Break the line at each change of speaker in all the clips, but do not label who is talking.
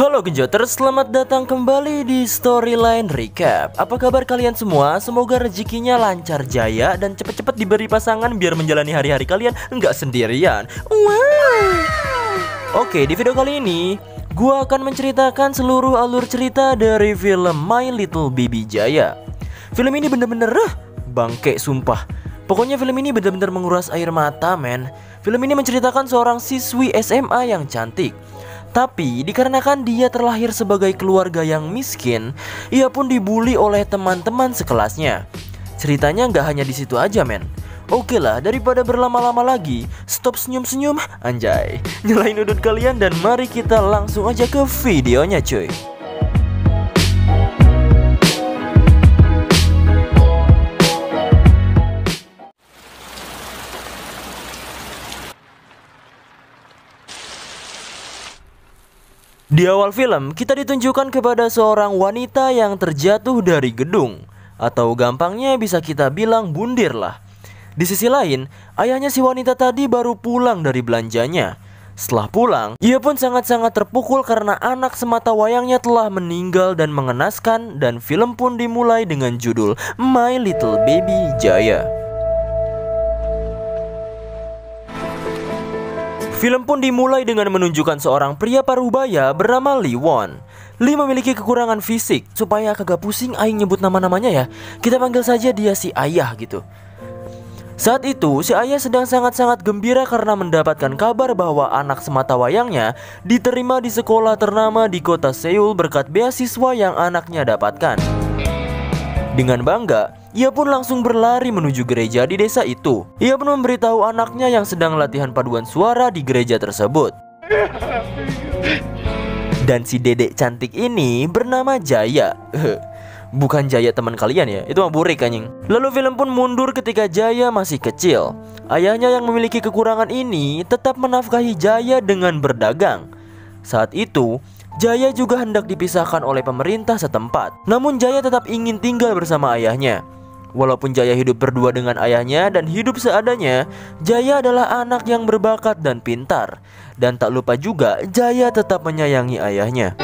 Halo Genjoters, selamat datang kembali di Storyline Recap. Apa kabar kalian semua? Semoga rezekinya lancar jaya dan cepet-cepet diberi pasangan biar menjalani hari-hari kalian nggak sendirian. Wow. Oke, di video kali ini gua akan menceritakan seluruh alur cerita dari film My Little Baby Jaya. Film ini bener-bener bangke sumpah. Pokoknya film ini benar-benar menguras air mata, men. Film ini menceritakan seorang siswi SMA yang cantik. Tapi dikarenakan dia terlahir sebagai keluarga yang miskin, ia pun dibully oleh teman-teman sekelasnya. Ceritanya nggak hanya di situ aja, men. Oke lah, daripada berlama-lama lagi, stop senyum-senyum, anjay. Nyalain udut kalian dan mari kita langsung aja ke videonya, cuy. Di awal film, kita ditunjukkan kepada seorang wanita yang terjatuh dari gedung. Atau gampangnya bisa kita bilang bundir lah. Di sisi lain, ayahnya si wanita tadi baru pulang dari belanjanya. Setelah pulang, ia pun sangat-sangat terpukul karena anak semata wayangnya telah meninggal dan mengenaskan. Dan film pun dimulai dengan judul My Little Baby Jaya. Film pun dimulai dengan menunjukkan seorang pria parubaya bernama Lee Won. Lee memiliki kekurangan fisik. Supaya kagak pusing aing nyebut nama-namanya ya, kita panggil saja dia si ayah gitu. Saat itu si ayah sedang sangat-sangat gembira karena mendapatkan kabar bahwa anak semata wayangnya diterima di sekolah ternama di kota Seoul berkat beasiswa yang anaknya dapatkan. Dengan bangga, ia pun langsung berlari menuju gereja di desa itu. Ia pun memberitahu anaknya yang sedang latihan paduan suara di gereja tersebut. Dan si dedek cantik ini bernama Jaya. Bukan Jaya teman kalian ya, itu mah burik anjing. Lalu film pun mundur ketika Jaya masih kecil. Ayahnya yang memiliki kekurangan ini tetap menafkahi Jaya dengan berdagang. Saat itu Jaya juga hendak dipisahkan oleh pemerintah setempat. Namun Jaya tetap ingin tinggal bersama ayahnya. Walaupun Jaya hidup berdua dengan ayahnya dan hidup seadanya, Jaya adalah anak yang berbakat dan pintar. Dan tak lupa juga, Jaya tetap menyayangi ayahnya.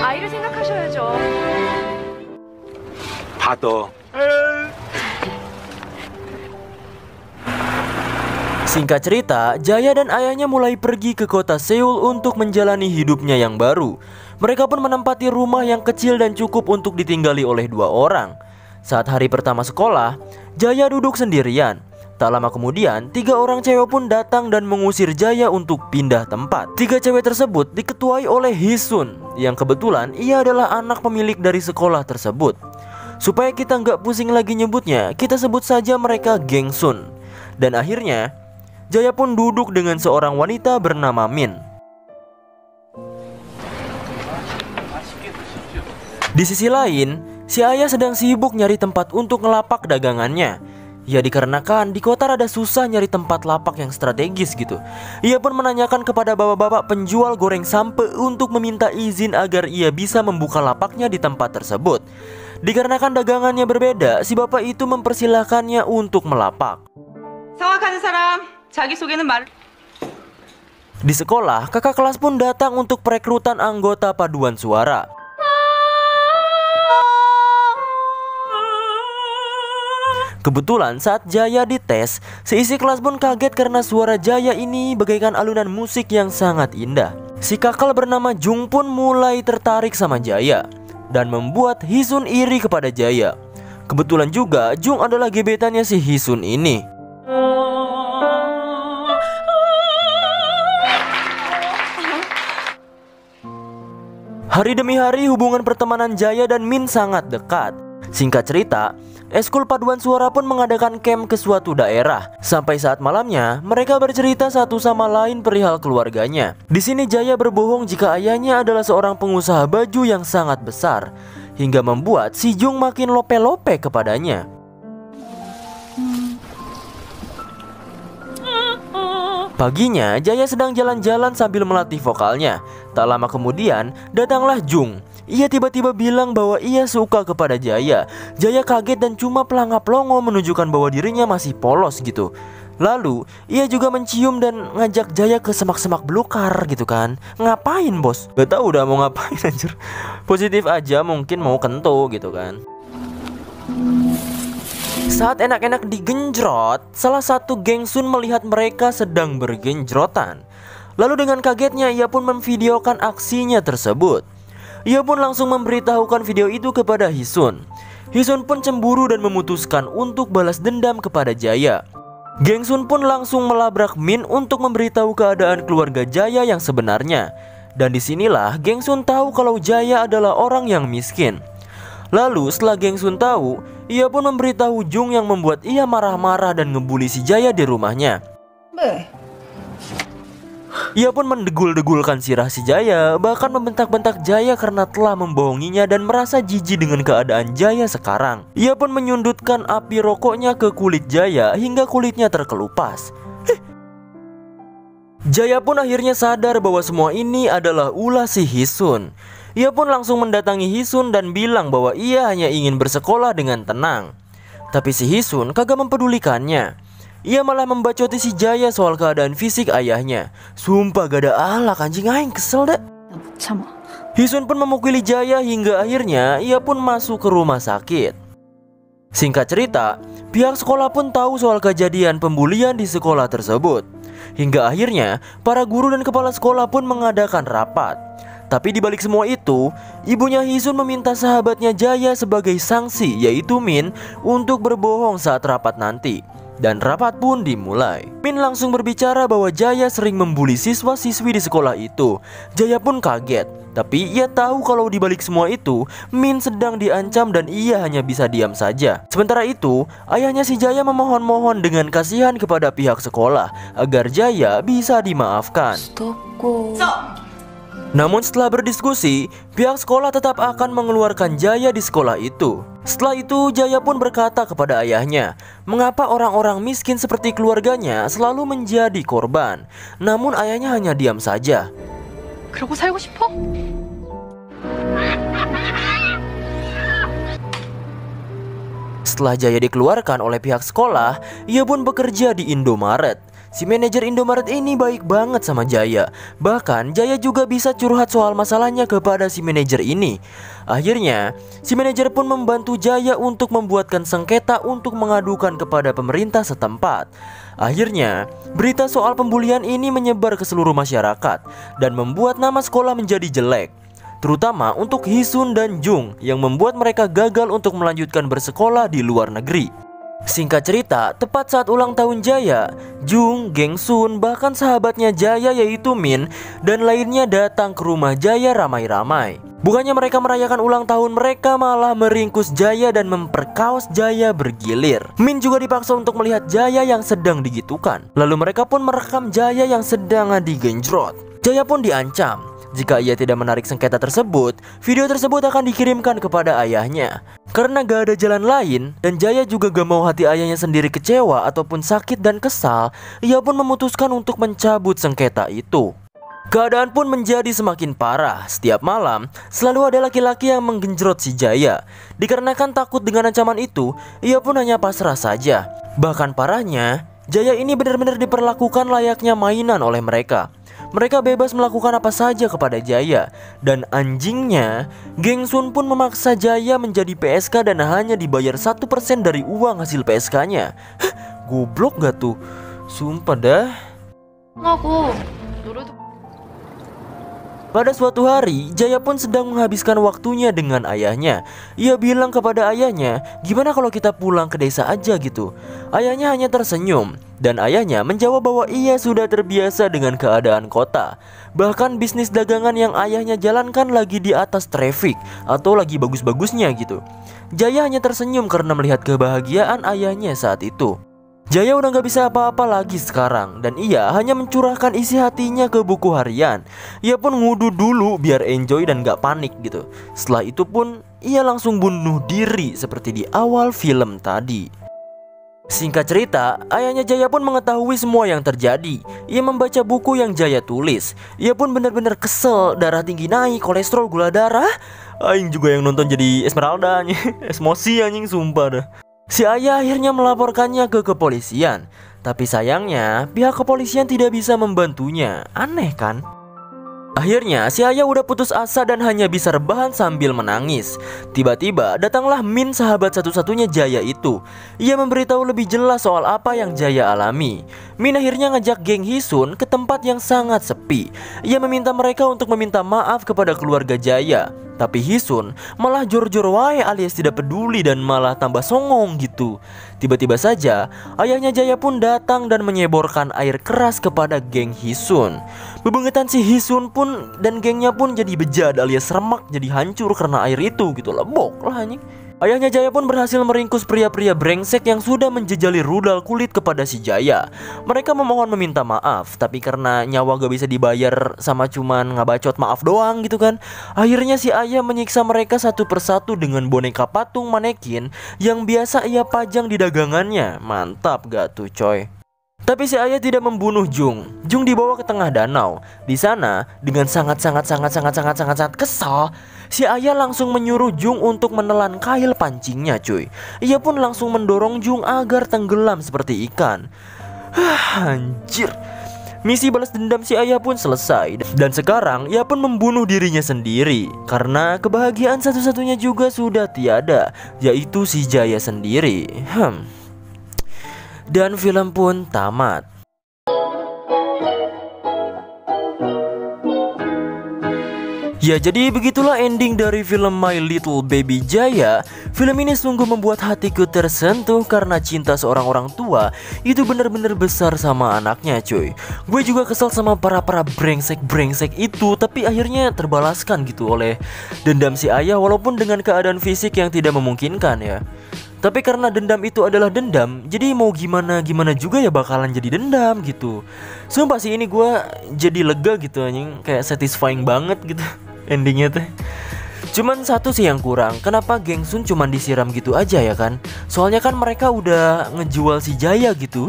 Singkat cerita, Jaya dan ayahnya mulai pergi ke kota Seoul untuk menjalani hidupnya yang baru. Mereka pun menempati rumah yang kecil dan cukup untuk ditinggali oleh 2 orang. Saat hari pertama sekolah, Jaya duduk sendirian. Tak lama kemudian, 3 orang cewek pun datang dan mengusir Jaya untuk pindah tempat. 3 cewek tersebut diketuai oleh Hisun, yang kebetulan ia adalah anak pemilik dari sekolah tersebut. Supaya kita nggak pusing lagi nyebutnya, kita sebut saja mereka Geng Sun. Dan akhirnya, Jaya pun duduk dengan seorang wanita bernama Min. Di sisi lain, si ayah sedang sibuk nyari tempat untuk ngelapak dagangannya. Ya dikarenakan di kota rada susah nyari tempat lapak yang strategis gitu. Ia pun menanyakan kepada bapak-bapak penjual goreng sampe untuk meminta izin agar ia bisa membuka lapaknya di tempat tersebut. Dikarenakan dagangannya berbeda, si bapak itu mempersilahkannya untuk melapak. Di sekolah, kakak kelas pun datang untuk perekrutan anggota paduan suara. Kebetulan saat Jaya dites, seisi kelas pun kaget karena suara Jaya ini bagaikan alunan musik yang sangat indah. Si kakak bernama Jung pun mulai tertarik sama Jaya dan membuat Hisun iri kepada Jaya. Kebetulan juga Jung adalah gebetannya si Hisun ini. Hari demi hari hubungan pertemanan Jaya dan Min sangat dekat. Singkat cerita, eskul paduan suara pun mengadakan camp ke suatu daerah. Sampai saat malamnya, mereka bercerita satu sama lain perihal keluarganya. Di sini Jaya berbohong jika ayahnya adalah seorang pengusaha baju yang sangat besar, hingga membuat si Jung makin lope-lope kepadanya. Paginya, Jaya sedang jalan-jalan sambil melatih vokalnya. Tak lama kemudian, datanglah Jung. Ia tiba-tiba bilang bahwa ia suka kepada Jaya. Jaya kaget dan cuma pelangap-pelongo menunjukkan bahwa dirinya masih polos gitu. Lalu ia juga mencium dan ngajak Jaya ke semak-semak belukar gitu kan. Ngapain bos? Gak tau udah mau ngapain anjir. Positif aja mungkin mau kento gitu kan. Saat enak-enak digenjrot, salah satu gengsun melihat mereka sedang bergenjrotan. Lalu dengan kagetnya ia pun memvideokan aksinya tersebut. Ia pun langsung memberitahukan video itu kepada Hisun. Hisun pun cemburu dan memutuskan untuk balas dendam kepada Jaya. Gengsun pun langsung melabrak Min untuk memberitahu keadaan keluarga Jaya yang sebenarnya. Dan disinilah Gengsun tahu kalau Jaya adalah orang yang miskin. Lalu setelah Gengsun tahu, ia pun memberitahu Jung yang membuat ia marah-marah dan ngebully si Jaya di rumahnya. Ia pun mendegul-degulkan sirah si Jaya, bahkan membentak-bentak Jaya karena telah membohonginya dan merasa jijik dengan keadaan Jaya sekarang. Ia pun menyundutkan api rokoknya ke kulit Jaya hingga kulitnya terkelupas. Jaya pun akhirnya sadar bahwa semua ini adalah ulah si Hisun. Ia pun langsung mendatangi Hisun dan bilang bahwa ia hanya ingin bersekolah dengan tenang. Tapi si Hisun kagak mempedulikannya. Ia malah membacoti si Jaya soal keadaan fisik ayahnya. Sumpah gak ada alak anjing, aing kesel dah. Hisun pun memukuli Jaya hingga akhirnya ia pun masuk ke rumah sakit. Singkat cerita, pihak sekolah pun tahu soal kejadian pembulian di sekolah tersebut. Hingga akhirnya para guru dan kepala sekolah pun mengadakan rapat. Tapi di balik semua itu, ibunya Hisun meminta sahabatnya Jaya sebagai sanksi, yaitu Min, untuk berbohong saat rapat nanti. Dan rapat pun dimulai. Min langsung berbicara bahwa Jaya sering membuli siswa-siswi di sekolah itu. Jaya pun kaget, tapi ia tahu kalau di balik semua itu Min sedang diancam dan ia hanya bisa diam saja. Sementara itu, ayahnya si Jaya memohon-mohon dengan kasihan kepada pihak sekolah agar Jaya bisa dimaafkan. Namun setelah berdiskusi, pihak sekolah tetap akan mengeluarkan Jaya di sekolah itu. Setelah itu Jaya pun berkata kepada ayahnya, mengapa orang-orang miskin seperti keluarganya selalu menjadi korban. Namun ayahnya hanya diam saja.
그러고 살고 싶어?
Setelah Jaya dikeluarkan oleh pihak sekolah, ia pun bekerja di Indomaret. Si manajer Indomaret ini baik banget sama Jaya. Bahkan Jaya juga bisa curhat soal masalahnya kepada si manajer ini. Akhirnya si manajer pun membantu Jaya untuk membuatkan sengketa untuk mengadukan kepada pemerintah setempat. Akhirnya berita soal pembulian ini menyebar ke seluruh masyarakat dan membuat nama sekolah menjadi jelek, terutama untuk Hisun dan Jung yang membuat mereka gagal untuk melanjutkan bersekolah di luar negeri. Singkat cerita, tepat saat ulang tahun Jaya, Jung, Gengsun, bahkan sahabatnya Jaya yaitu Min dan lainnya datang ke rumah Jaya ramai-ramai. Bukannya mereka merayakan ulang tahun, mereka malah meringkus Jaya dan memperkaos Jaya bergilir. Min juga dipaksa untuk melihat Jaya yang sedang digitukan. Lalu mereka pun merekam Jaya yang sedang digenjrot. Jaya pun diancam, jika ia tidak menarik sengketa tersebut, video tersebut akan dikirimkan kepada ayahnya. Karena gak ada jalan lain, dan Jaya juga gak mau hati ayahnya sendiri kecewa ataupun sakit dan kesal, ia pun memutuskan untuk mencabut sengketa itu. Keadaan pun menjadi semakin parah. Setiap malam, selalu ada laki-laki yang menggenjrot si Jaya. Dikarenakan takut dengan ancaman itu, ia pun hanya pasrah saja. Bahkan parahnya, Jaya ini benar-benar diperlakukan layaknya mainan oleh mereka. Mereka bebas melakukan apa saja kepada Jaya. Dan anjingnya, Gengsun pun memaksa Jaya menjadi PSK dan hanya dibayar 1% dari uang hasil PSK-nya. Goblok gak tuh? Sumpah dah. Pada suatu hari, Jaya pun sedang menghabiskan waktunya dengan ayahnya. Ia bilang kepada ayahnya, gimana kalau kita pulang ke desa aja gitu. Ayahnya hanya tersenyum, dan ayahnya menjawab bahwa ia sudah terbiasa dengan keadaan kota. Bahkan bisnis dagangan yang ayahnya jalankan lagi di atas traffic, atau lagi bagus-bagusnya gitu. Jaya hanya tersenyum karena melihat kebahagiaan ayahnya saat itu. Jaya udah gak bisa apa-apa lagi sekarang, dan ia hanya mencurahkan isi hatinya ke buku harian. Ia pun ngudu dulu biar enjoy dan gak panik gitu. Setelah itu pun ia langsung bunuh diri seperti di awal film tadi. Singkat cerita, ayahnya Jaya pun mengetahui semua yang terjadi. Ia membaca buku yang Jaya tulis. Ia pun benar-benar kesel, darah tinggi naik, kolesterol, gula darah. Aing juga yang nonton jadi Esmeralda anjing. Emosi anjing sumpah dah. Si ayah akhirnya melaporkannya ke kepolisian. Tapi sayangnya pihak kepolisian tidak bisa membantunya. Aneh kan? Akhirnya si ayah udah putus asa dan hanya bisa rebahan sambil menangis. Tiba-tiba datanglah Min, sahabat satu-satunya Jaya itu. Ia memberitahu lebih jelas soal apa yang Jaya alami. Min akhirnya ngajak geng Hisun ke tempat yang sangat sepi. Ia meminta mereka untuk meminta maaf kepada keluarga Jaya. Tapi Hisun malah jor-jor wae alias tidak peduli dan malah tambah songong gitu. Tiba-tiba saja ayahnya Jaya pun datang dan menyeborkan air keras kepada geng Hisun. Bebengetan si Hisun pun dan gengnya pun jadi bejat alias remak, jadi hancur karena air itu gitu, lebok lah anjing. Ayahnya Jaya pun berhasil meringkus pria-pria brengsek yang sudah menjejali rudal kulit kepada si Jaya. Mereka memohon meminta maaf, tapi karena nyawa gak bisa dibayar sama cuman ngabacot maaf doang gitu kan, akhirnya si ayah menyiksa mereka satu persatu dengan boneka patung manekin yang biasa ia pajang di dagangannya. Mantap gak tuh coy? Tapi si ayah tidak membunuh Jung. Jung dibawa ke tengah danau. Di sana dengan sangat kesal, si ayah langsung menyuruh Jung untuk menelan kail pancingnya cuy. Ia pun langsung mendorong Jung agar tenggelam seperti ikan. Anjir. Misi balas dendam si ayah pun selesai. Dan sekarang ia pun membunuh dirinya sendiri. Karena kebahagiaan satu-satunya juga sudah tiada, yaitu si Jaya sendiri. Dan film pun tamat. Ya, jadi begitulah ending dari film My Little Baby Jaya. Film ini sungguh membuat hatiku tersentuh karena cinta seorang orang tua itu benar-benar besar sama anaknya cuy. Gue juga kesel sama para brengsek itu, tapi akhirnya terbalaskan gitu oleh dendam si ayah walaupun dengan keadaan fisik yang tidak memungkinkan ya. Tapi karena dendam itu adalah dendam, jadi mau gimana juga ya bakalan jadi dendam gitu. Sumpah sih ini gue jadi lega gitu anjing, kayak satisfying banget gitu endingnya teh. Cuman satu sih yang kurang, kenapa geng Sun cuman disiram gitu aja ya kan? Soalnya kan mereka udah ngejual si Jaya gitu.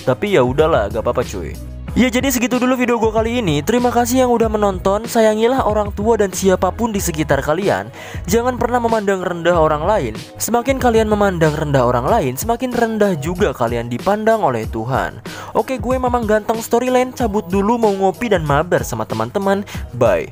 Tapi ya udahlah, gak apa-apa cuy. Ya jadi segitu dulu video gue kali ini. Terima kasih yang udah menonton. Sayangilah orang tua dan siapapun di sekitar kalian. Jangan pernah memandang rendah orang lain. Semakin kalian memandang rendah orang lain, semakin rendah juga kalian dipandang oleh Tuhan. Oke, gue Mamang Ganteng Storyline cabut dulu, mau ngopi dan mabar sama teman-teman. Bye.